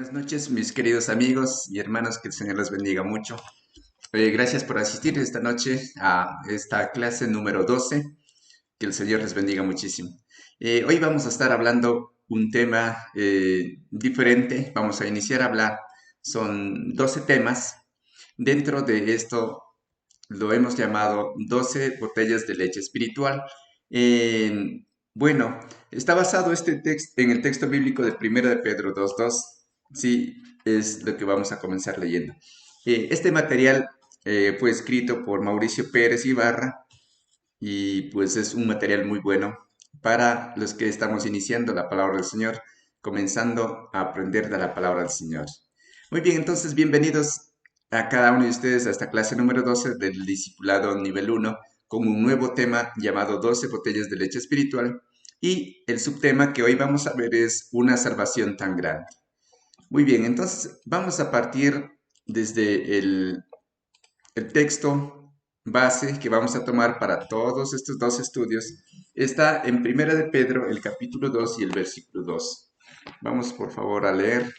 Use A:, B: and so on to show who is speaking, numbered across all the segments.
A: Buenas noches, mis queridos amigos y hermanos, que el Señor les bendiga mucho. Gracias por asistir esta noche a esta clase número 12. Que el Señor les bendiga muchísimo. Hoy vamos a estar hablando un tema diferente. Vamos a iniciar a hablar. Son 12 temas. Dentro de esto lo hemos llamado 12 botellas de leche espiritual. Bueno, está basado este texto en el texto bíblico de 1 de Pedro 2:2. Sí, es lo que vamos a comenzar leyendo. Este material fue escrito por Mauricio Pérez Ibarra y pues es un material muy bueno para los que estamos iniciando la palabra del Señor, comenzando a aprender de la palabra del Señor. Muy bien, entonces bienvenidos a cada uno de ustedes a esta clase número 12 del Discipulado Nivel 1 con un nuevo tema llamado 12 botellas de leche espiritual, y el subtema que hoy vamos a ver es una salvación tan grande. Muy bien, entonces vamos a partir desde el texto base que vamos a tomar para todos estos dos estudios. Está en Primera de Pedro, el capítulo 2 y el versículo 2. Vamos por favor a leer.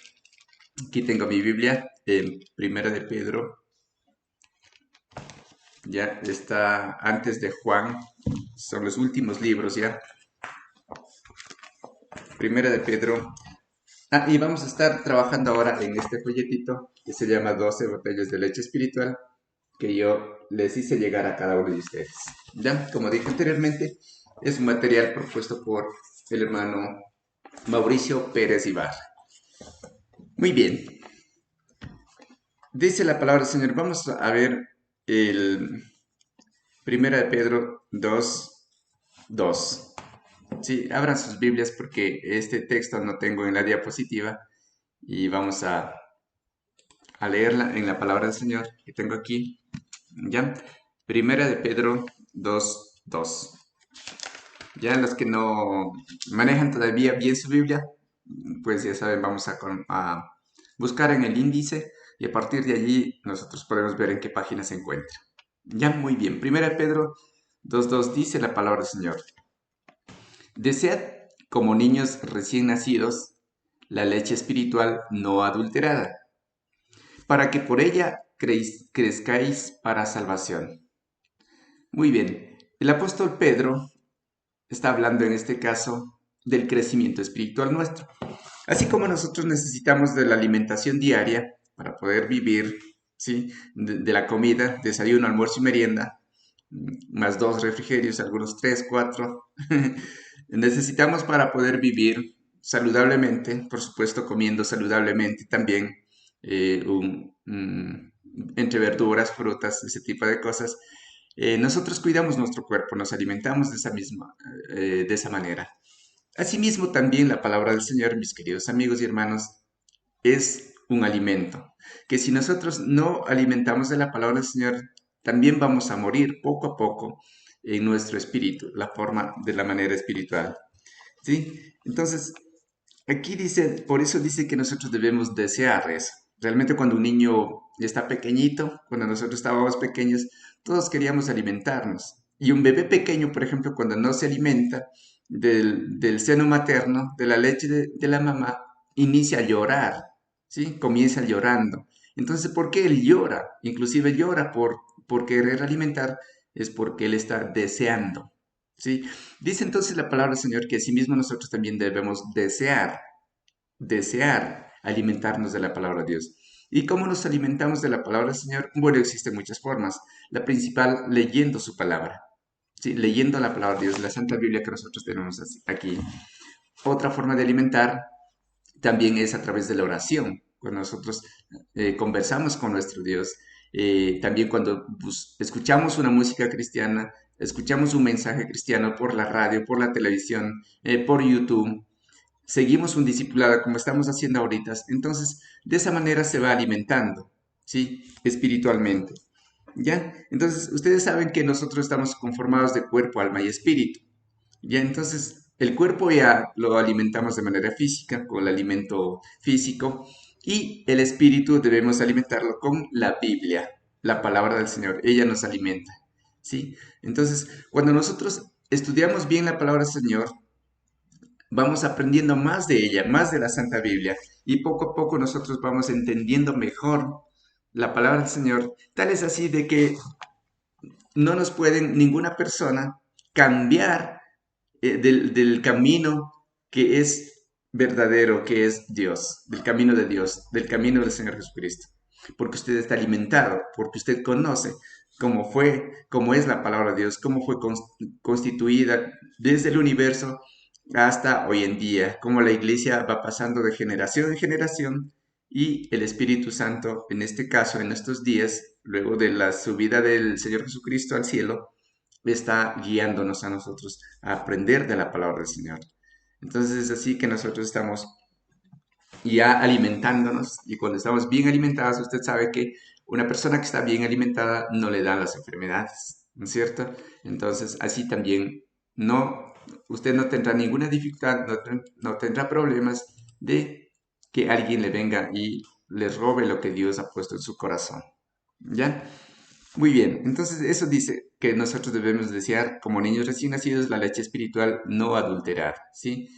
A: Aquí tengo mi Biblia, en Primera de Pedro. Ya está antes de Juan, son los últimos libros ya. Primera de Pedro. Y vamos a estar trabajando ahora en este folletito que se llama 12 botellas de leche espiritual, que yo les hice llegar a cada uno de ustedes. ¿Ya? Como dije anteriormente, es un material propuesto por el hermano Mauricio Pérez Ibarra. Muy bien. Dice la palabra del Señor. Vamos a ver el Primera de Pedro 2:2. Sí, abran sus Biblias porque este texto no tengo en la diapositiva y vamos a leerla en la palabra del Señor que tengo aquí. ¿Ya? Primera de Pedro 2:2. Ya los que no manejan todavía bien su Biblia, pues ya saben, vamos a buscar en el índice y a partir de allí nosotros podemos ver en qué página se encuentra. Ya, muy bien. Primera de Pedro 2:2 dice la palabra del Señor. Desead como niños recién nacidos la leche espiritual no adulterada, para que por ella crezcáis para salvación. Muy bien. El apóstol Pedro está hablando en este caso del crecimiento espiritual nuestro. Así como nosotros necesitamos de la alimentación diaria para poder vivir, ¿sí? De la comida, desayuno, almuerzo y merienda, más 2 refrigerios, algunos 3, 4. Necesitamos para poder vivir saludablemente, por supuesto comiendo saludablemente también, entre verduras, frutas, ese tipo de cosas. Nosotros cuidamos nuestro cuerpo, nos alimentamos de esa manera. Asimismo, también la palabra del Señor, mis queridos amigos y hermanos, es un alimento, que si nosotros no alimentamos de la palabra del Señor, también vamos a morir poco a poco en nuestro espíritu, de la manera espiritual. ¿Sí? Entonces, aquí dice, por eso dice que nosotros debemos desear eso. Realmente cuando un niño está pequeñito, cuando nosotros estábamos pequeños, todos queríamos alimentarnos. Y un bebé pequeño, por ejemplo, cuando no se alimenta del seno materno, de la leche de la mamá, inicia a llorar, ¿sí? Comienza llorando. Entonces, ¿por qué él llora? Inclusive llora por querer alimentar, es porque él está deseando, ¿sí? Dice entonces la palabra del Señor que asimismo nosotros también debemos desear alimentarnos de la palabra de Dios. ¿Y cómo nos alimentamos de la palabra del Señor? Bueno, existen muchas formas. La principal, leyendo su palabra. ¿Sí? Leyendo la palabra de Dios, la Santa Biblia que nosotros tenemos aquí. Otra forma de alimentar también es a través de la oración. Cuando nosotros conversamos con nuestro Dios, también cuando escuchamos una música cristiana, escuchamos un mensaje cristiano por la radio, por la televisión, por YouTube, seguimos un discipulado como estamos haciendo ahorita, entonces de esa manera se va alimentando, ¿sí? Espiritualmente, ¿ya? Entonces, ustedes saben que nosotros estamos conformados de cuerpo, alma y espíritu, ¿ya? Entonces, el cuerpo ya lo alimentamos de manera física, con el alimento físico, y el espíritu debemos alimentarlo con la Biblia, la palabra del Señor, ella nos alimenta, ¿sí? Entonces, cuando nosotros estudiamos bien la palabra del Señor, vamos aprendiendo más de ella, más de la Santa Biblia, y poco a poco nosotros vamos entendiendo mejor la palabra del Señor. Tal es así de que no nos pueden ninguna persona cambiar del camino que es verdadero, que es Dios, del camino de Dios, del camino del Señor Jesucristo. Porque usted está alimentado, porque usted conoce cómo fue, cómo es la palabra de Dios, cómo fue constituida desde el universo hasta hoy en día, cómo la iglesia va pasando de generación en generación y el Espíritu Santo, en este caso, en estos días, luego de la subida del Señor Jesucristo al cielo, está guiándonos a nosotros a aprender de la palabra del Señor. Entonces es así que nosotros estamos ya alimentándonos y cuando estamos bien alimentados, usted sabe que una persona que está bien alimentada no le dan las enfermedades, ¿no es cierto? Entonces así también no, usted no tendrá ninguna dificultad, no tendrá problemas de que alguien le venga y le robe lo que Dios ha puesto en su corazón. ¿Ya? Muy bien, entonces eso dice que nosotros debemos desear como niños recién nacidos la leche espiritual no adulterar, ¿sí?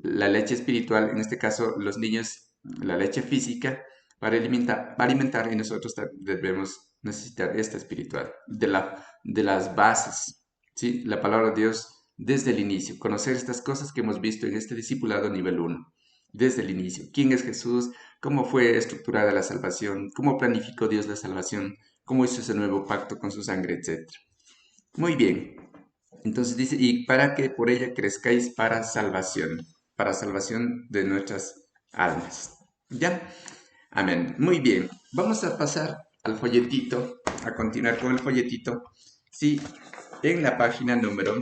A: La leche espiritual, en este caso los niños, la leche física para alimentar y nosotros debemos necesitar esta espiritual, de las bases, ¿sí? La palabra de Dios desde el inicio, conocer estas cosas que hemos visto en este discipulado nivel uno desde el inicio. ¿Quién es Jesús? ¿Cómo fue estructurada la salvación? ¿Cómo planificó Dios la salvación? ¿Cómo hizo ese nuevo pacto con su sangre, etcétera? Muy bien. Entonces dice, y para que por ella crezcáis para salvación de nuestras almas. ¿Ya? Amén. Muy bien. Vamos a pasar al folletito, a continuar con el folletito. Sí, en la página número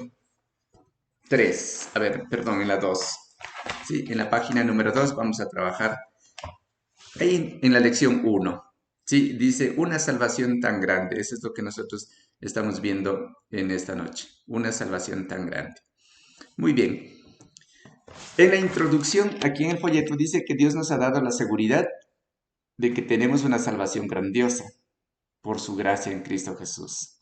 A: 3. A ver, perdón, en la 2. Sí, en la página número 2 vamos a trabajar ahí en la lección uno. Sí, dice una salvación tan grande. Eso es lo que nosotros estamos viendo en esta noche. Una salvación tan grande. Muy bien. En la introducción, aquí en el folleto dice que Dios nos ha dado la seguridad de que tenemos una salvación grandiosa por su gracia en Cristo Jesús.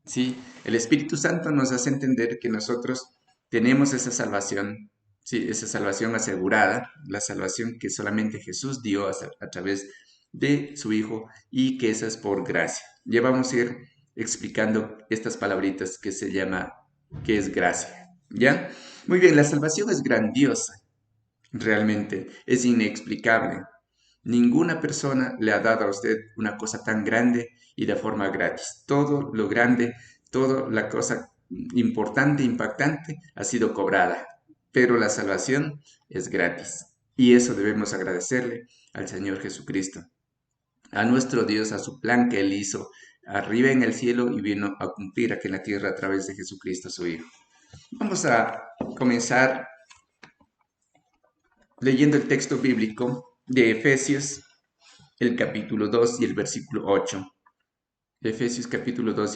A: Sí, el Espíritu Santo nos hace entender que nosotros tenemos esa salvación, sí, esa salvación asegurada, la salvación que solamente Jesús dio a través de su Hijo y que esa es por gracia. Ya vamos a ir explicando estas palabritas que se llama, que es gracia, ¿ya? Muy bien, la salvación es grandiosa, realmente, es inexplicable. Ninguna persona le ha dado a usted una cosa tan grande y de forma gratis. Todo lo grande, toda la cosa importante, impactante, ha sido cobrada. Pero la salvación es gratis. Y eso debemos agradecerle al Señor Jesucristo, a nuestro Dios, a su plan que Él hizo arriba en el cielo y vino a cumplir aquí en la tierra a través de Jesucristo, su Hijo. Vamos a comenzar leyendo el texto bíblico de Efesios, el capítulo 2 y el versículo 8. Efesios capítulo 2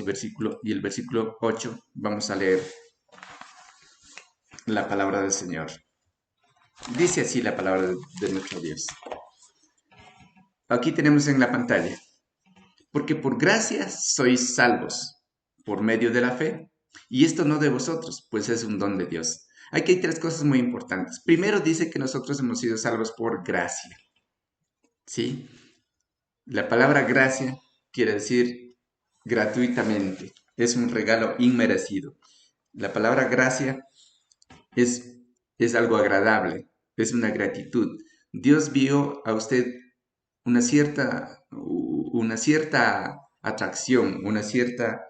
A: y el versículo 8 vamos a leer la palabra del Señor. Dice así la palabra de nuestro Dios. Aquí tenemos en la pantalla. Porque por gracia sois salvos, por medio de la fe. Y esto no de vosotros, pues es un don de Dios. Aquí hay tres cosas muy importantes. Primero dice que nosotros hemos sido salvos por gracia. ¿Sí? La palabra gracia quiere decir gratuitamente. Es un regalo inmerecido. La palabra gracia es, es algo agradable, es una gratitud. Dios vio a usted una cierta atracción, una cierta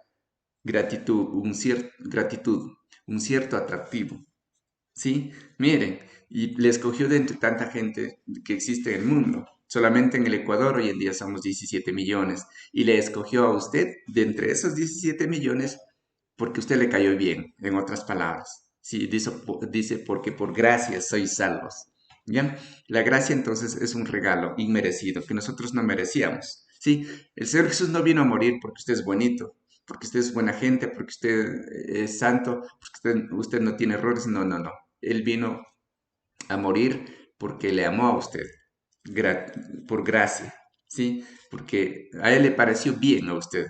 A: gratitud, un cierto atractivo. ¿Sí? Miren, y le escogió de entre tanta gente que existe en el mundo. Solamente en el Ecuador hoy en día somos 17 millones. Y le escogió a usted de entre esos 17 millones porque usted le cayó bien, en otras palabras. Sí, dice porque por gracia sois salvos. ¿Ya? La gracia entonces es un regalo inmerecido que nosotros no merecíamos. Sí, el Señor Jesús no vino a morir porque usted es bonito, porque usted es buena gente, porque usted es santo, porque usted no tiene errores. No, no, no. Él vino a morir porque le amó a usted, por gracia, ¿sí? Porque a Él le pareció bien a usted,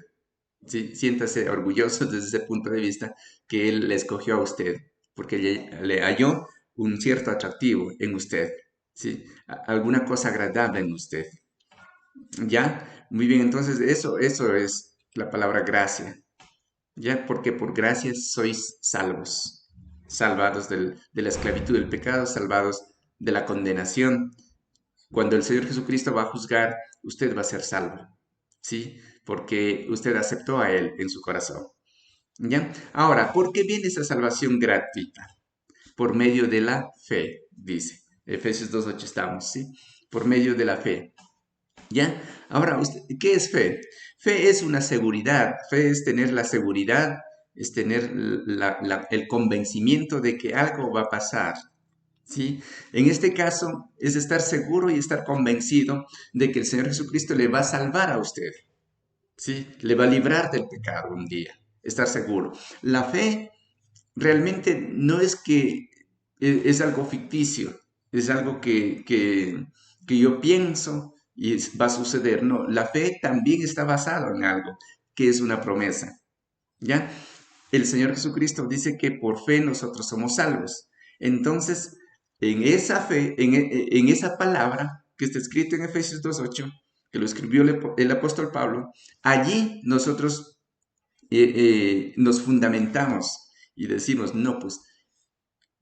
A: ¿sí? Siéntase orgulloso desde ese punto de vista que Él le escogió a usted, porque le halló un cierto atractivo en usted, ¿sí? Alguna cosa agradable en usted. ¿Ya? Muy bien, entonces eso es la palabra gracia. ¿Ya? Porque por gracia sois salvos, salvados de la esclavitud del pecado, salvados de la condenación. Cuando el Señor Jesucristo va a juzgar, usted va a ser salvo, ¿sí? Porque usted aceptó a Él en su corazón. ¿Ya? Ahora, ¿por qué viene esa salvación gratuita? Por medio de la fe, dice. Efesios 2:8 estamos, ¿sí? Por medio de la fe. ¿Ya? Ahora, ¿qué es fe? Fe es una seguridad, fe es tener la seguridad, es tener el convencimiento de que algo va a pasar, ¿sí? En este caso, es estar seguro y estar convencido de que el Señor Jesucristo le va a salvar a usted, ¿sí? Le va a librar del pecado un día, estar seguro. La fe realmente no es que es algo ficticio, es algo que yo pienso y va a suceder. No, la fe también está basada en algo, que es una promesa. ¿Ya? El Señor Jesucristo dice que por fe nosotros somos salvos. Entonces, en esa fe, en esa palabra que está escrito en Efesios 2:8, que lo escribió el apóstol Pablo, allí nosotros nos fundamentamos y decimos, no, pues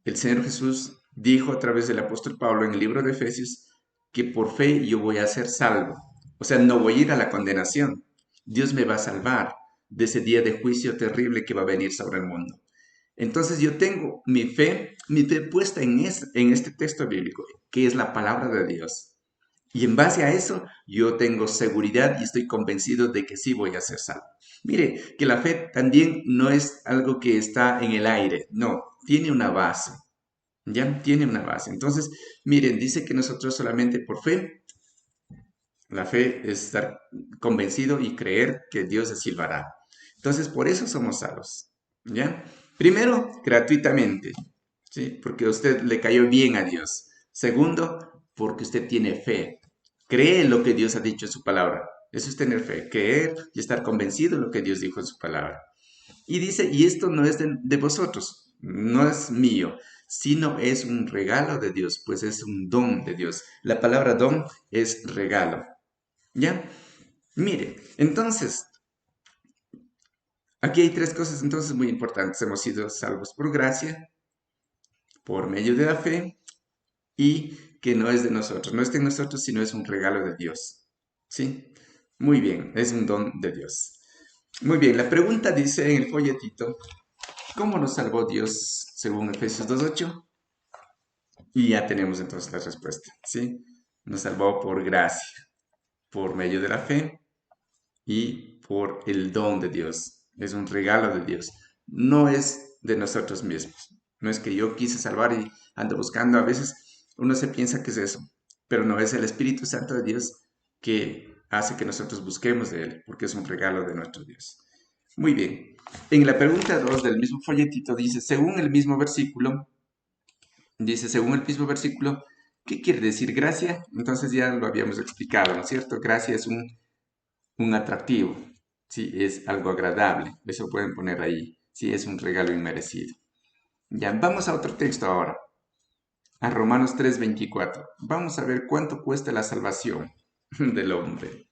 A: el Señor Jesús dijo a través del apóstol Pablo en el libro de Efesios que por fe yo voy a ser salvo. O sea, no voy a ir a la condenación. Dios me va a salvar de ese día de juicio terrible que va a venir sobre el mundo. Entonces yo tengo mi fe puesta en este texto bíblico, que es la palabra de Dios. Y en base a eso, yo tengo seguridad y estoy convencido de que sí voy a ser salvo. Mire, que la fe también no es algo que está en el aire, no, tiene una base, ya tiene una base. Entonces, miren, dice que nosotros solamente por fe, la fe es estar convencido y creer que Dios se salvará. Entonces, por eso somos salvos, ¿ya? Primero, gratuitamente, ¿sí? Porque a usted le cayó bien a Dios. Segundo, porque usted tiene fe. Cree en lo que Dios ha dicho en su palabra. Eso es tener fe, creer y estar convencido de lo que Dios dijo en su palabra. Y dice, y esto no es de vosotros, no es mío, sino es un regalo de Dios, pues es un don de Dios. La palabra don es regalo. ¿Ya? Mire, entonces, aquí hay tres cosas entonces muy importantes. Hemos sido salvos por gracia, por medio de la fe y que no es de nosotros. No es de nosotros, sino es un regalo de Dios. ¿Sí? Muy bien, es un don de Dios. Muy bien, la pregunta dice en el folletito, ¿cómo nos salvó Dios según Efesios 2:8? Y ya tenemos entonces la respuesta, ¿sí? Nos salvó por gracia, por medio de la fe y por el don de Dios. Es un regalo de Dios. No es de nosotros mismos. No es que yo quise salvar y ando buscando. A veces uno se piensa que es eso, pero no, es el Espíritu Santo de Dios que hace que nosotros busquemos de Él, porque es un regalo de nuestro Dios. Muy bien. En la pregunta 2 del mismo folletito dice, según el mismo versículo, ¿qué quiere decir gracia? Entonces ya lo habíamos explicado, ¿no es cierto? Gracia es un atractivo, ¿sí? Es algo agradable, eso pueden poner ahí, sí, es un regalo inmerecido. Ya, vamos a otro texto ahora, a Romanos 3:24. Vamos a ver cuánto cuesta la salvación del hombre.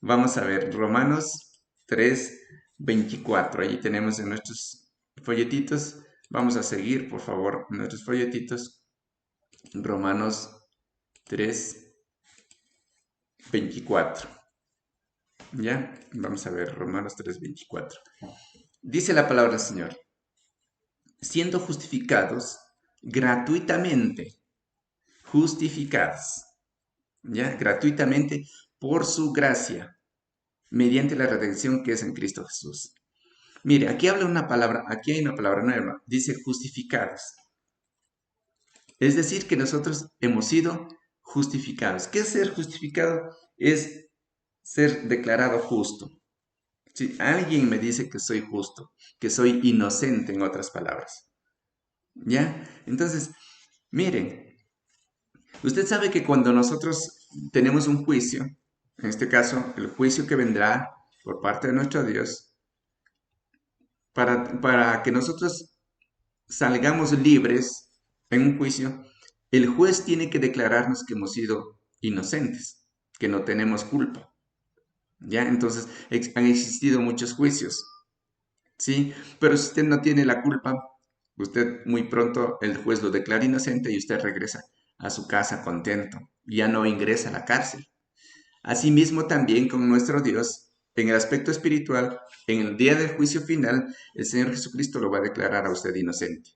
A: Vamos a ver, Romanos 3:24, ahí tenemos en nuestros folletitos. Vamos a seguir, por favor, nuestros folletitos. Romanos 3:24. ¿Ya? Vamos a ver, Romanos 3:24. Dice la palabra del Señor, siendo justificados gratuitamente, justificados, ¿ya? Gratuitamente por su gracia, mediante la redención que es en Cristo Jesús. Mire, aquí habla una palabra, aquí hay una palabra nueva, dice justificados. Es decir, que nosotros hemos sido justificados. ¿Qué es ser justificado? Es ser declarado justo. Si alguien me dice que soy justo, que soy inocente, en otras palabras, ¿ya? Entonces, miren, usted sabe que cuando nosotros tenemos un juicio, en este caso, el juicio que vendrá por parte de nuestro Dios, para que nosotros salgamos libres, en un juicio, el juez tiene que declararnos que hemos sido inocentes, que no tenemos culpa. ¿Ya? Entonces, han existido muchos juicios, ¿sí? Pero si usted no tiene la culpa, usted muy pronto el juez lo declara inocente y usted regresa a su casa contento, ya no ingresa a la cárcel. Asimismo también con nuestro Dios, en el aspecto espiritual, en el día del juicio final, el Señor Jesucristo lo va a declarar a usted inocente.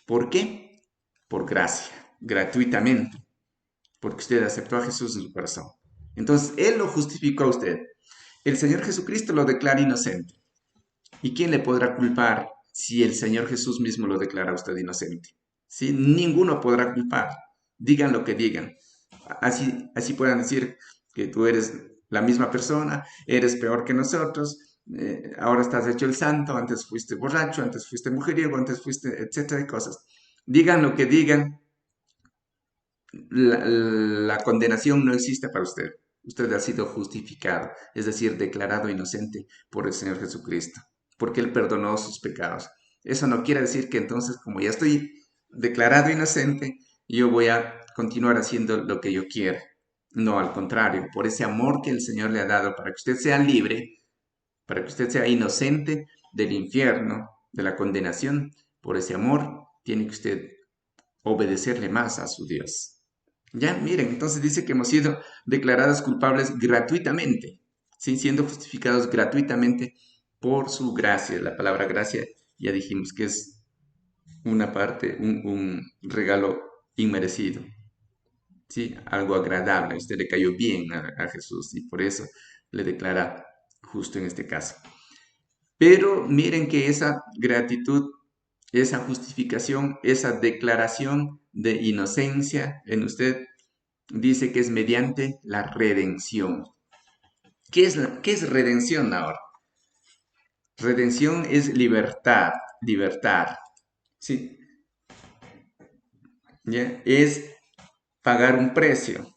A: ¿Por qué? Por gracia, gratuitamente, porque usted aceptó a Jesús en su corazón. Entonces, Él lo justificó a usted. El Señor Jesucristo lo declara inocente. ¿Y quién le podrá culpar si el Señor Jesús mismo lo declara a usted inocente? ¿Sí? Ninguno podrá culpar. Digan lo que digan. Así puedan decir que tú eres la misma persona, eres peor que nosotros, ahora estás hecho el santo, antes fuiste borracho, antes fuiste mujeriego, antes fuiste, etcétera de cosas. Digan lo que digan, la condenación no existe para usted. Usted ha sido justificado, es decir, declarado inocente por el Señor Jesucristo, porque Él perdonó sus pecados. Eso no quiere decir que entonces, como ya estoy declarado inocente, yo voy a continuar haciendo lo que yo quiera. No, al contrario, por ese amor que el Señor le ha dado para que usted sea libre, para que usted sea inocente del infierno, de la condenación, por ese amor tiene que usted obedecerle más a su Dios. Ya, miren, entonces dice que hemos sido declarados culpables gratuitamente, ¿sí? Siendo justificados gratuitamente por su gracia. La palabra gracia ya dijimos que es una parte, un regalo inmerecido, ¿sí? Algo agradable, a usted le cayó bien a Jesús y por eso le declara justo en este caso. Pero miren que esa gratitud, esa justificación, esa declaración de inocencia en usted dice que es mediante la redención. ¿Qué es redención ahora? Redención es libertad, libertad, ¿sí? ¿Ya? Es pagar un precio.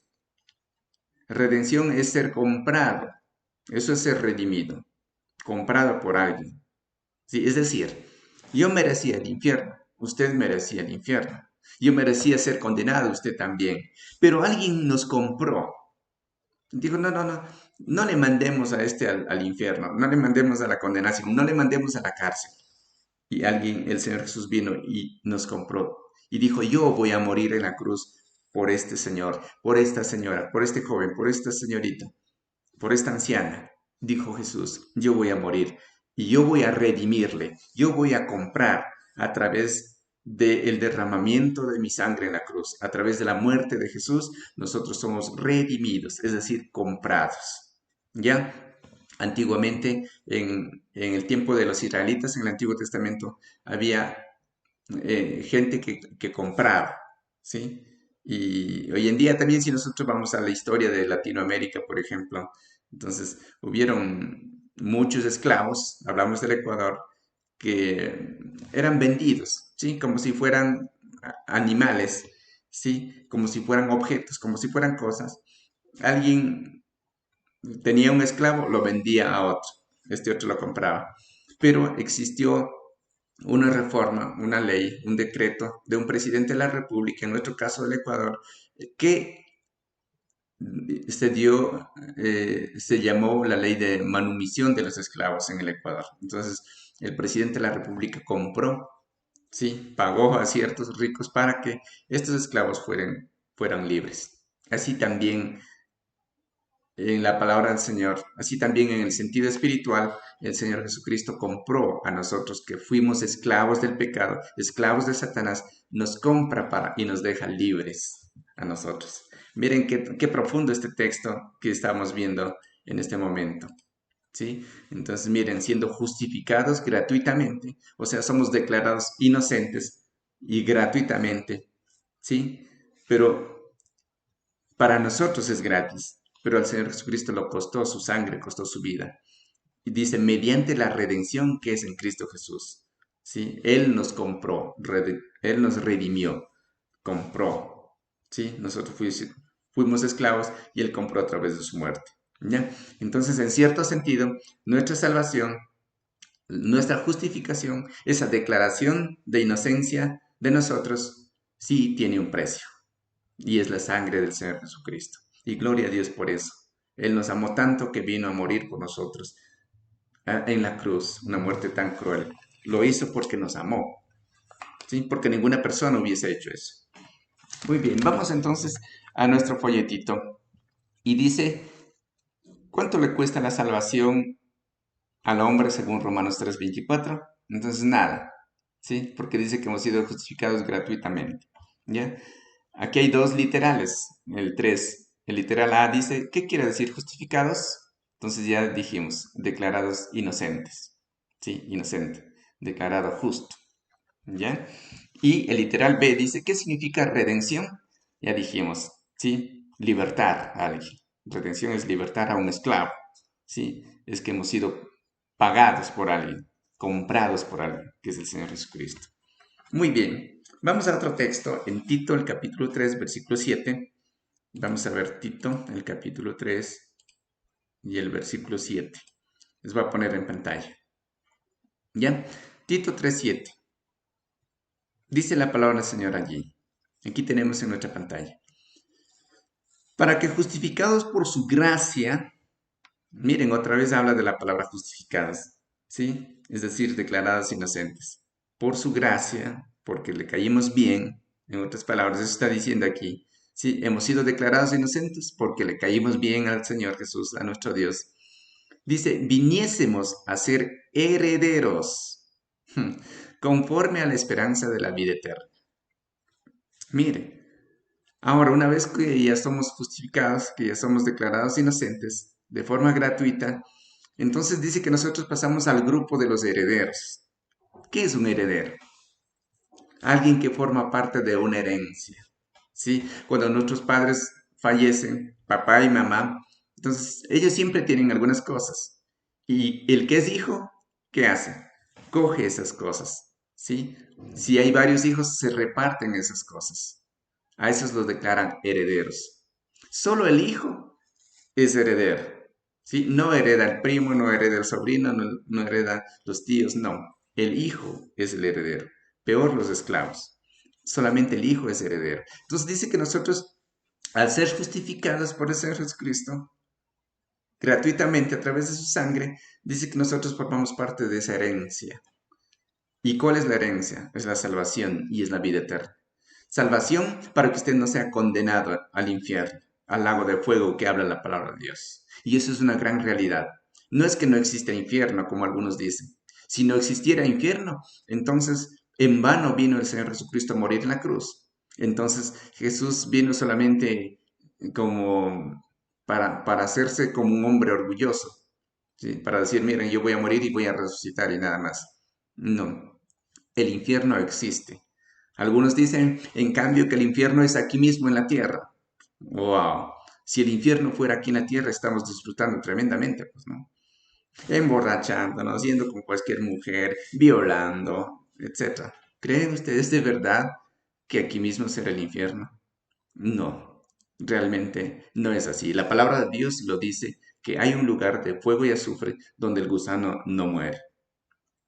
A: Redención es ser comprado. Eso es ser redimido, comprado por alguien. ¿Sí? Es decir, yo merecía el infierno, usted merecía el infierno. Yo merecía ser condenado, usted también. Pero alguien nos compró. Dijo, no, no, no, no le mandemos a este al infierno, no le mandemos a la condenación, no le mandemos a la cárcel. Y alguien, el Señor Jesús vino y nos compró y dijo, yo voy a morir en la cruz por este señor, por esta señora, por este joven, por esta señorita, por esta anciana. Dijo Jesús, yo voy a morir y yo voy a redimirle, yo voy a comprar a través del derramamiento de mi sangre en la cruz, a través de la muerte de Jesús, nosotros somos redimidos, es decir, comprados. ¿Ya? Antiguamente, en el tiempo de los israelitas, en el Antiguo Testamento, había gente que compraba, ¿sí? Y hoy en día también si nosotros vamos a la historia de Latinoamérica, por ejemplo, entonces hubieron muchos esclavos, hablamos del Ecuador, que eran vendidos, ¿sí? Como si fueran animales, ¿sí? Como si fueran objetos, como si fueran cosas. Alguien tenía un esclavo, lo vendía a otro, este otro lo compraba. Pero existió una reforma, una ley, un decreto de un presidente de la República, en nuestro caso del Ecuador, que se llamó la ley de manumisión de los esclavos en el Ecuador. Entonces, el presidente de la República compró, sí, pagó a ciertos ricos para que estos esclavos fueran libres. Así también en la palabra del Señor, así también en el sentido espiritual, el Señor Jesucristo compró a nosotros que fuimos esclavos del pecado, esclavos de Satanás, nos compra y nos deja libres a nosotros. Miren qué profundo este texto que estamos viendo en este momento. ¿Sí? Entonces, miren, siendo justificados gratuitamente, o sea, somos declarados inocentes y gratuitamente, ¿sí? Pero para nosotros es gratis, pero al Señor Jesucristo lo costó su sangre, costó su vida. Y dice, mediante la redención que es en Cristo Jesús. ¿Sí? Él nos compró, Él nos redimió, compró. ¿Sí? Nosotros fuimos esclavos y Él compró a través de su muerte. ¿Ya? Entonces, en cierto sentido, nuestra salvación, nuestra justificación, esa declaración de inocencia de nosotros, sí tiene un precio, y es la sangre del Señor Jesucristo. Y gloria a Dios por eso. Él nos amó tanto que vino a morir por nosotros en la cruz, una muerte tan cruel. Lo hizo porque nos amó, ¿sí? Porque ninguna persona hubiese hecho eso. Muy bien, vamos entonces a nuestro folletito. Y dice, ¿cuánto le cuesta la salvación al hombre según Romanos 3:24? Entonces nada, ¿sí? Porque dice que hemos sido justificados gratuitamente, ¿ya? Aquí hay dos literales, el 3. El literal A dice, ¿qué quiere decir justificados? Entonces ya dijimos, declarados inocentes, ¿sí? Inocente, declarado justo, ¿ya? Y el literal B dice, ¿qué significa redención? Ya dijimos, ¿sí? Libertar a alguien. Redención es libertar a un esclavo, ¿sí? Es que hemos sido pagados por alguien, comprados por alguien, que es el Señor Jesucristo. Muy bien, vamos a otro texto, en Tito, el capítulo 3, versículo 7. Vamos a ver Tito, el capítulo 3 y el versículo 7. Les voy a poner en pantalla. ¿Ya? Tito 3:7. Dice la palabra del Señor allí. Aquí tenemos en nuestra pantalla. Para que justificados por su gracia, miren, otra vez habla de la palabra justificadas, ¿sí? Es decir, declarados inocentes. Por su gracia, porque le caímos bien, en otras palabras, eso está diciendo aquí. Sí, hemos sido declarados inocentes porque le caímos bien al Señor Jesús, a nuestro Dios. Dice, viniésemos a ser herederos, conforme a la esperanza de la vida eterna. Mire, ahora una vez que ya somos justificados, que ya somos declarados inocentes de forma gratuita, entonces dice que nosotros pasamos al grupo de los herederos. ¿Qué es un heredero? Alguien que forma parte de una herencia. ¿Sí? Cuando nuestros padres fallecen, papá y mamá, entonces ellos siempre tienen algunas cosas. Y el que es hijo, ¿qué hace? Coge esas cosas. ¿Sí? Si hay varios hijos, se reparten esas cosas. A esos los declaran herederos. Solo el hijo es heredero. ¿Sí? No hereda el primo, no hereda el sobrino, no hereda los tíos, no. El hijo es el heredero. Peor los esclavos. Solamente el hijo es heredero. Entonces dice que nosotros, al ser justificados por el Señor Jesucristo, gratuitamente a través de su sangre, dice que nosotros formamos parte de esa herencia. ¿Y cuál es la herencia? Es la salvación y es la vida eterna. Salvación para que usted no sea condenado al infierno, al lago de fuego que habla la palabra de Dios. Y eso es una gran realidad. No es que no exista infierno, como algunos dicen. Si no existiera infierno, entonces en vano vino el Señor Jesucristo a morir en la cruz. Entonces Jesús vino solamente como para hacerse como un hombre orgulloso, ¿sí? Para decir, miren, yo voy a morir y voy a resucitar y nada más. No, el infierno existe. Algunos dicen, en cambio, que el infierno es aquí mismo en la tierra. ¡Wow! Si el infierno fuera aquí en la tierra, estamos disfrutando tremendamente, pues, ¿no? Emborrachándonos, yendo con cualquier mujer, violando, etc. ¿Creen ustedes de verdad que aquí mismo será el infierno? No, realmente no es así. La palabra de Dios lo dice, que hay un lugar de fuego y azufre donde el gusano no muere.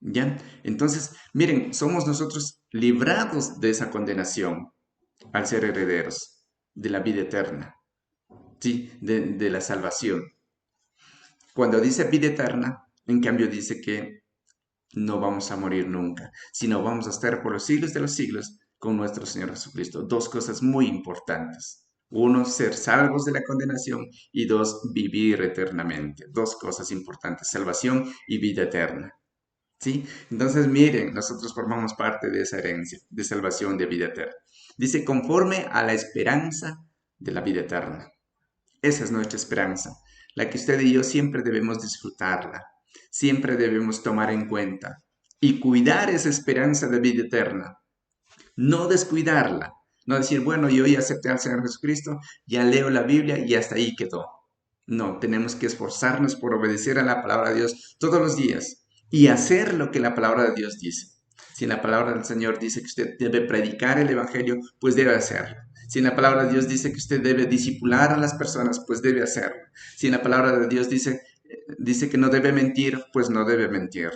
A: ¿Ya? Entonces, miren, somos nosotros librados de esa condenación al ser herederos de la vida eterna, ¿sí? De la salvación. Cuando dice vida eterna, en cambio dice que no vamos a morir nunca, sino vamos a estar por los siglos de los siglos con nuestro Señor Jesucristo. Dos cosas muy importantes. Uno, ser salvos de la condenación y dos, vivir eternamente. Dos cosas importantes, salvación y vida eterna. ¿Sí? Entonces, miren, nosotros formamos parte de esa herencia de salvación de vida eterna. Dice, conforme a la esperanza de la vida eterna. Esa es nuestra esperanza, la que usted y yo siempre debemos disfrutarla, siempre debemos tomar en cuenta y cuidar esa esperanza de vida eterna, no descuidarla, no decir, bueno, yo ya acepté al Señor Jesucristo, ya leo la Biblia y hasta ahí quedó. No, tenemos que esforzarnos por obedecer a la palabra de Dios todos los días y hacer lo que la palabra de Dios dice. Si la palabra del Señor dice que usted debe predicar el Evangelio, pues debe hacerlo. Si la palabra de Dios dice que usted debe disipular a las personas, pues debe hacerlo. Si la palabra de Dios dice que no debe mentir, pues no debe mentir.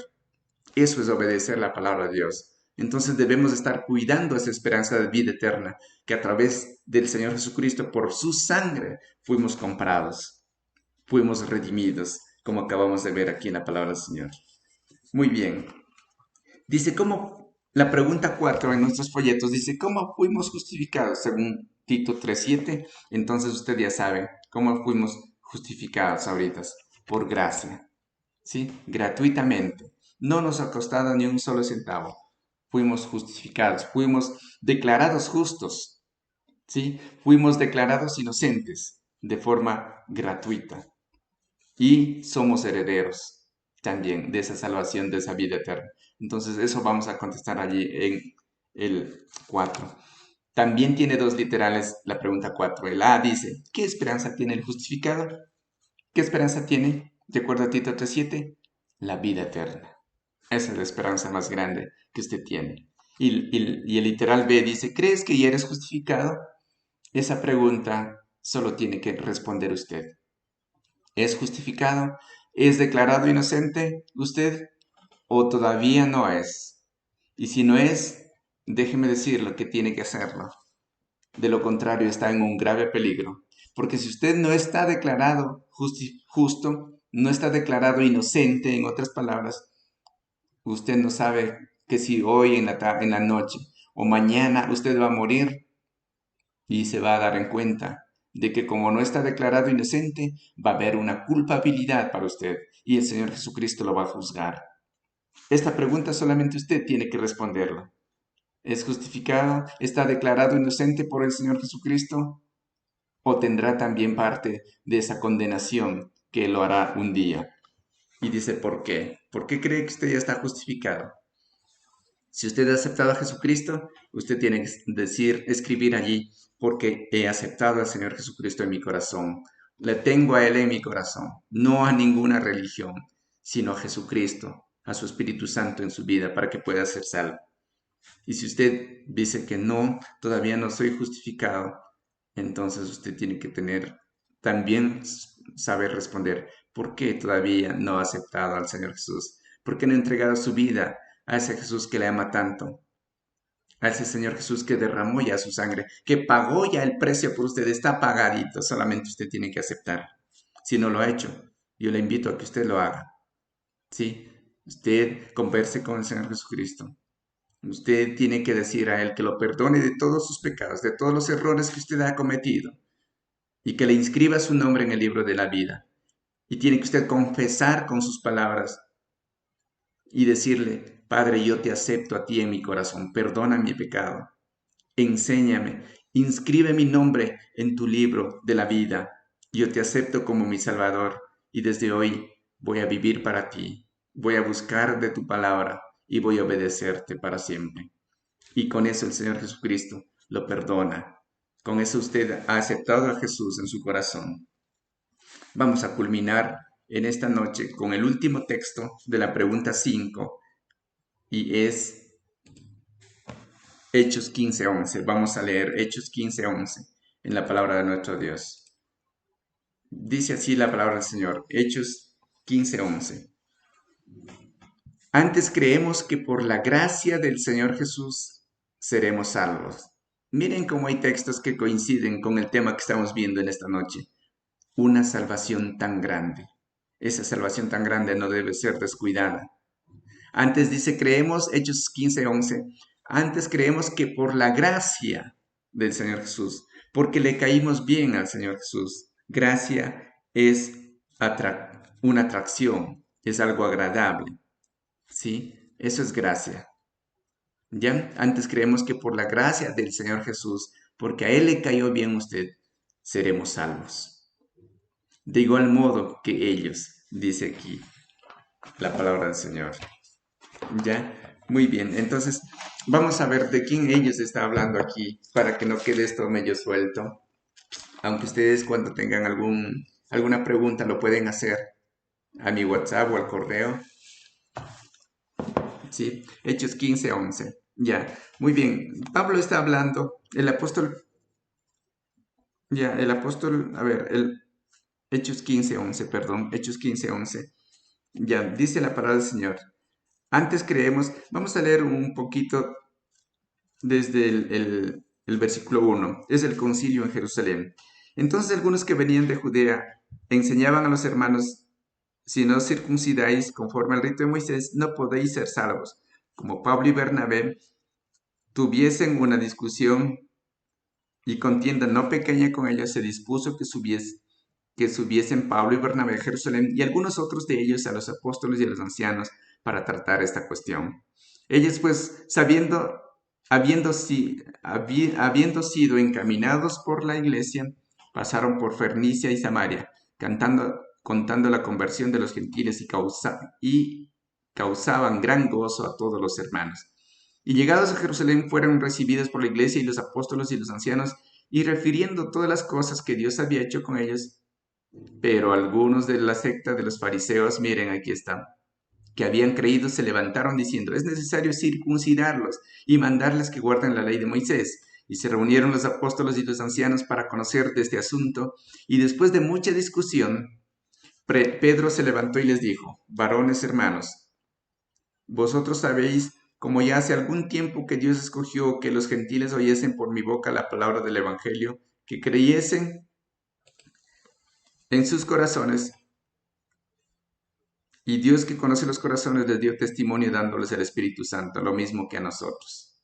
A: Eso es obedecer la palabra de Dios. Entonces debemos estar cuidando esa esperanza de vida eterna, que a través del Señor Jesucristo, por su sangre, fuimos comprados, fuimos redimidos, como acabamos de ver aquí en la palabra del Señor. Muy bien. Dice, ¿cómo? La pregunta 4 en nuestros folletos dice, ¿cómo fuimos justificados? Según Tito 3:7, entonces usted ya sabe cómo fuimos justificados ahorita, por gracia, ¿sí? Gratuitamente. No nos ha costado ni un solo centavo. Fuimos justificados, fuimos declarados justos, ¿sí? Fuimos declarados inocentes de forma gratuita. Y somos herederos también de esa salvación, de esa vida eterna. Entonces eso vamos a contestar allí en el 4. También tiene dos literales la pregunta 4. El A dice, ¿qué esperanza tiene el justificado? ¿Qué esperanza tiene? De acuerdo a Tito 3:7, la vida eterna. Esa es la esperanza más grande que usted tiene. Y el literal B dice, ¿crees que ya eres justificado? Esa pregunta solo tiene que responder usted. ¿Es justificado? ¿Es declarado inocente usted o todavía no es? Y si no es, déjeme decirle que tiene que hacerlo. De lo contrario, está en un grave peligro. Porque si usted no está declarado justo, no está declarado inocente, en otras palabras, usted no sabe que si hoy en la noche o mañana usted va a morir y se va a dar en cuenta de que como no está declarado inocente, va a haber una culpabilidad para usted y el Señor Jesucristo lo va a juzgar. Esta pregunta solamente usted tiene que responderla. ¿Es justificado? ¿Está declarado inocente por el Señor Jesucristo? ¿O tendrá también parte de esa condenación que lo hará un día? Y dice, ¿por qué? ¿Por qué cree que usted ya está justificado? Si usted ha aceptado a Jesucristo, usted tiene que decir, escribir allí, porque he aceptado al Señor Jesucristo en mi corazón. Le tengo a Él en mi corazón, no a ninguna religión, sino a Jesucristo, a su Espíritu Santo en su vida, para que pueda ser salvo. Y si usted dice que no, todavía no soy justificado, entonces usted tiene que también saber responder, ¿por qué todavía no ha aceptado al Señor Jesús? ¿Por qué no ha entregado su vida a ese Jesús que le ama tanto? A ese Señor Jesús que derramó ya su sangre, que pagó ya el precio por usted, está pagadito, solamente usted tiene que aceptar. Si no lo ha hecho, yo le invito a que usted lo haga. ¿Sí? Usted converse con el Señor Jesucristo. Usted tiene que decir a Él que lo perdone de todos sus pecados, de todos los errores que usted ha cometido y que le inscriba su nombre en el libro de la vida. Y tiene que usted confesar con sus palabras y decirle, Padre, yo te acepto a ti en mi corazón, perdona mi pecado, enséñame, inscribe mi nombre en tu libro de la vida. Yo te acepto como mi Salvador y desde hoy voy a vivir para ti, voy a buscar de tu palabra y voy a obedecerte para siempre. Y con eso el Señor Jesucristo lo perdona. Con eso usted ha aceptado a Jesús en su corazón. Vamos a culminar en esta noche con el último texto de la pregunta 5 y es Hechos 15:11. Vamos a leer Hechos 15:11 en la palabra de nuestro Dios. Dice así la palabra del Señor, Hechos 15:11. Antes creemos que por la gracia del Señor Jesús seremos salvos. Miren cómo hay textos que coinciden con el tema que estamos viendo en esta noche. Una salvación tan grande. Esa salvación tan grande no debe ser descuidada. Antes dice, creemos, Hechos 15:11, antes creemos que por la gracia del Señor Jesús, porque le caímos bien al Señor Jesús. Gracia es una atracción, es algo agradable, ¿sí? Eso es gracia. ¿Ya? Antes creemos que por la gracia del Señor Jesús, porque a Él le cayó bien usted, seremos salvos. De igual modo que ellos, dice aquí la palabra del Señor. ¿Ya? Muy bien, entonces vamos a ver de quién ellos está hablando aquí para que no quede esto medio suelto. Aunque ustedes cuando tengan alguna pregunta lo pueden hacer a mi WhatsApp o al correo. ¿Sí? Hechos 15:11. Ya, muy bien. Pablo está hablando, a ver, Hechos 15:11, perdón, Hechos 15:11. Ya, dice la palabra del Señor. Antes creemos, vamos a leer un poquito desde el versículo 1, es el concilio en Jerusalén. Entonces algunos que venían de Judea enseñaban a los hermanos, si no circuncidáis conforme al rito de Moisés, no podéis ser salvos. Como Pablo y Bernabé tuviesen una discusión y contienda no pequeña con ellos, se dispuso que subiesen Pablo y Bernabé a Jerusalén y algunos otros de ellos a los apóstoles y a los ancianos para tratar esta cuestión. Ellos pues, habiendo sido encaminados por la iglesia, pasaron por Fernicia y Samaria, contando la conversión de los gentiles y causaban gran gozo a todos los hermanos. Y llegados a Jerusalén fueron recibidos por la iglesia y los apóstoles y los ancianos, y refiriendo todas las cosas que Dios había hecho con ellos, pero algunos de la secta de los fariseos, miren, aquí está, que habían creído, se levantaron diciendo, es necesario circuncidarlos y mandarles que guarden la ley de Moisés. Y se reunieron los apóstoles y los ancianos para conocer de este asunto, y después de mucha discusión, Pedro se levantó y les dijo, varones hermanos, vosotros sabéis, como ya hace algún tiempo que Dios escogió que los gentiles oyesen por mi boca la palabra del Evangelio, que creyesen en sus corazones, y Dios que conoce los corazones les dio testimonio dándoles el Espíritu Santo, lo mismo que a nosotros.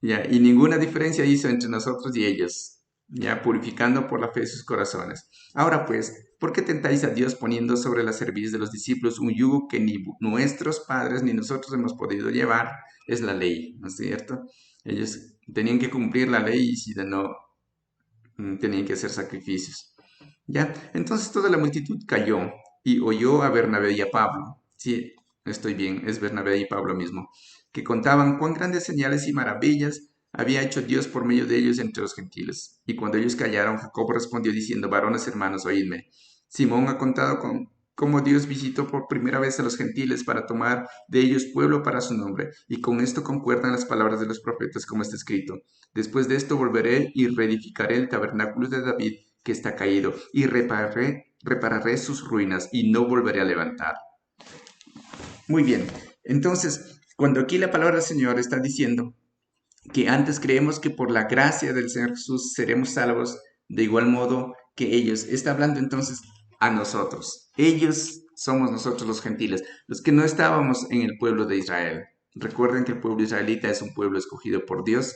A: Ya, y ninguna diferencia hizo entre nosotros y ellos, ya purificando por la fe sus corazones. Ahora pues, ¿por qué tentáis a Dios poniendo sobre la cerviz de los discípulos un yugo que ni nuestros padres ni nosotros hemos podido llevar? Es la ley, ¿no es cierto? Ellos tenían que cumplir la ley y si de no, tenían que hacer sacrificios. ¿Ya? Entonces toda la multitud cayó y oyó a Bernabé y a Pablo. Sí, estoy bien, es Bernabé y Pablo mismo, que contaban cuán grandes señales y maravillas había hecho Dios por medio de ellos entre los gentiles. Y cuando ellos callaron, Jacob respondió diciendo, varones hermanos, oídme. Simón ha contado cómo Dios visitó por primera vez a los gentiles para tomar de ellos pueblo para su nombre. Y con esto concuerdan las palabras de los profetas como está escrito. Después de esto volveré y reedificaré el tabernáculo de David que está caído, y repararé sus ruinas y no volveré a levantar. Muy bien, entonces, cuando aquí la palabra del Señor está diciendo que antes creemos que por la gracia del Señor Jesús seremos salvos, de igual modo que ellos, está hablando entonces a nosotros. Ellos somos nosotros los gentiles, los que no estábamos en el pueblo de Israel. Recuerden que el pueblo israelita es un pueblo escogido por Dios,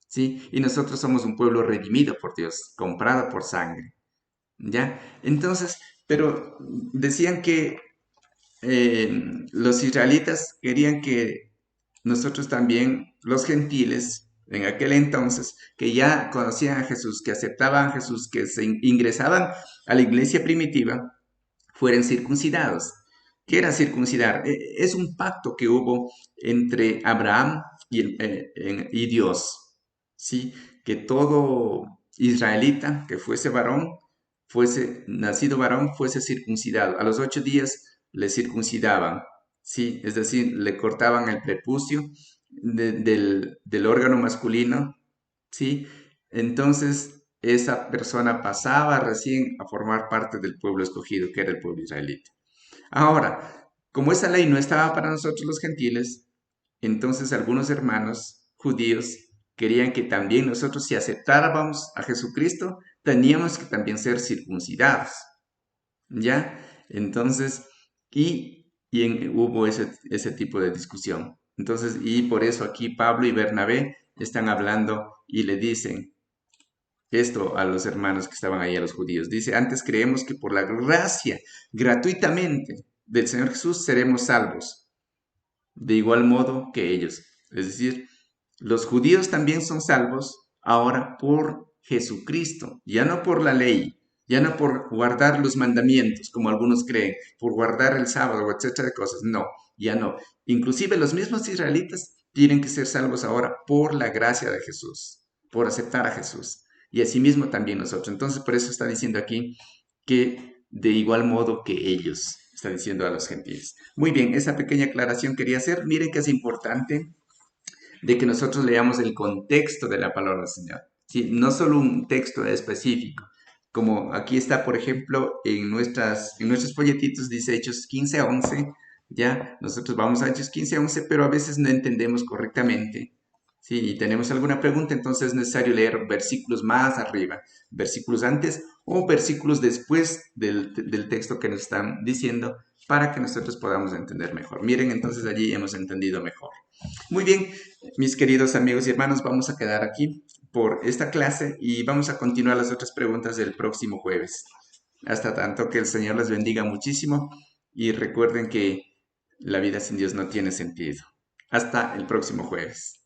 A: ¿sí? Y nosotros somos un pueblo redimido por Dios, comprado por sangre. ¿Ya? Entonces, pero decían que los israelitas querían que nosotros también, los gentiles, en aquel entonces, que ya conocían a Jesús, que aceptaban a Jesús, que se ingresaban a la iglesia primitiva, fueran circuncidados. ¿Qué era circuncidar? Es un pacto que hubo entre Abraham y Dios, ¿sí? Que todo israelita que fuese varón, fuese nacido varón, fuese circuncidado. A los 8 días le circuncidaban, ¿sí? Es decir, le cortaban el prepucio del órgano masculino, ¿sí? Entonces, esa persona pasaba recién a formar parte del pueblo escogido, que era el pueblo israelita. Ahora, como esa ley no estaba para nosotros los gentiles, entonces algunos hermanos judíos querían que también nosotros, si aceptáramos a Jesucristo, teníamos que también ser circuncidados. ¿Ya? Entonces, hubo ese tipo de discusión. Entonces, y por eso aquí Pablo y Bernabé están hablando y le dicen esto a los hermanos que estaban ahí, a los judíos. Dice, antes creemos que por la gracia, gratuitamente, del Señor Jesús seremos salvos, de igual modo que ellos. Es decir, los judíos también son salvos ahora por Jesucristo, ya no por la ley, ya no por guardar los mandamientos, como algunos creen, por guardar el sábado, etcétera de cosas. No, ya no. Inclusive los mismos israelitas tienen que ser salvos ahora por la gracia de Jesús, por aceptar a Jesús. Y asimismo también nosotros. Entonces, por eso está diciendo aquí que de igual modo que ellos, está diciendo a los gentiles. Muy bien, esa pequeña aclaración quería hacer. Miren que es importante de que nosotros leamos el contexto de la palabra del Señor, ¿sí? No solo un texto específico, como aquí está, por ejemplo, en nuestros folletitos, dice Hechos 15:11, Ya, nosotros vamos a Hechos 15:11, pero a veces no entendemos correctamente. Sí, y tenemos alguna pregunta, entonces es necesario leer versículos más arriba, versículos antes o versículos después del texto que nos están diciendo para que nosotros podamos entender mejor. Miren, entonces allí hemos entendido mejor. Muy bien, mis queridos amigos y hermanos, vamos a quedar aquí por esta clase y vamos a continuar las otras preguntas del próximo jueves. Hasta tanto, que el Señor les bendiga muchísimo y recuerden que la vida sin Dios no tiene sentido. Hasta el próximo jueves.